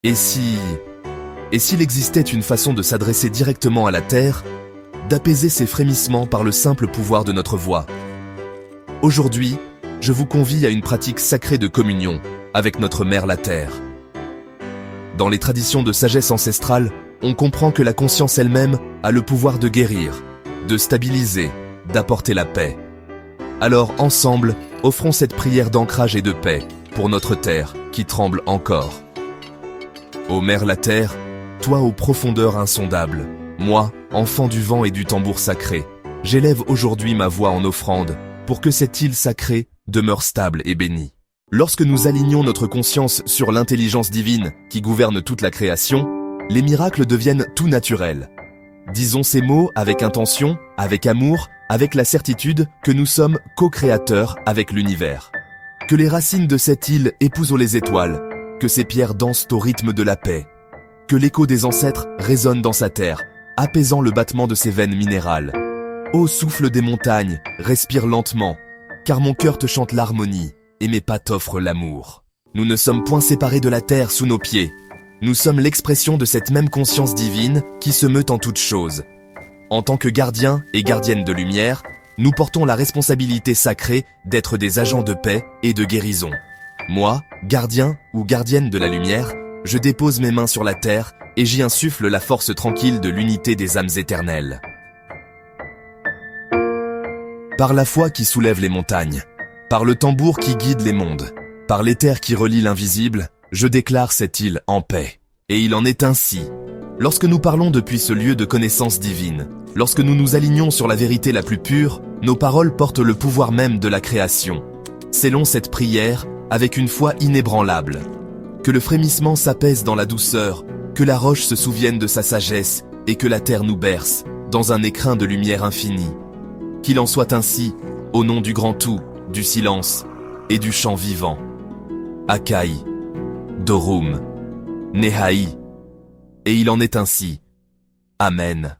Et s'il existait une façon de s'adresser directement à la Terre, d'apaiser ses frémissements par le simple pouvoir de notre voix? Aujourd'hui, je vous convie à une pratique sacrée de communion avec notre Mère la Terre. Dans les traditions de sagesse ancestrale, on comprend que la conscience elle-même a le pouvoir de guérir, de stabiliser, d'apporter la paix. Alors ensemble, offrons cette prière d'ancrage et de paix pour notre terre qui tremble encore. Ô Mère la Terre, toi aux profondeurs insondables, moi, enfant du vent et du tambour sacré, j'élève aujourd'hui ma voix en offrande pour que cette île sacrée demeure stable et bénie. Lorsque nous alignons notre conscience sur l'intelligence divine qui gouverne toute la création, les miracles deviennent tout naturels. Disons ces mots avec intention, avec amour, avec la certitude que nous sommes co-créateurs avec l'univers. Que les racines de cette île épousent les étoiles, que ces pierres dansent au rythme de la paix, que l'écho des ancêtres résonne dans sa terre, apaisant le battement de ses veines minérales. Ô souffle des montagnes, respire lentement, car mon cœur te chante l'harmonie, et mes pas t'offrent l'amour. Nous ne sommes point séparés de la terre sous nos pieds. Nous sommes l'expression de cette même conscience divine qui se meut en toutes choses. En tant que gardiens et gardiennes de lumière, nous portons la responsabilité sacrée d'être des agents de paix et de guérison. Moi, gardien ou gardienne de la lumière, je dépose mes mains sur la terre et j'y insuffle la force tranquille de l'unité des âmes éternelles. Par la foi qui soulève les montagnes, par le tambour qui guide les mondes, par l'éther qui relie l'invisible, je déclare cette île en paix. Et il en est ainsi. Lorsque nous parlons depuis ce lieu de connaissance divine, lorsque nous nous alignons sur la vérité la plus pure, nos paroles portent le pouvoir même de la création. Scellons cette prière avec une foi inébranlable. Que le frémissement s'apaise dans la douceur, que la roche se souvienne de sa sagesse et que la terre nous berce dans un écrin de lumière infinie. Qu'il en soit ainsi, au nom du grand tout, du silence et du chant vivant. Akai, Dorum, Nehai. Et il en est ainsi. Amen.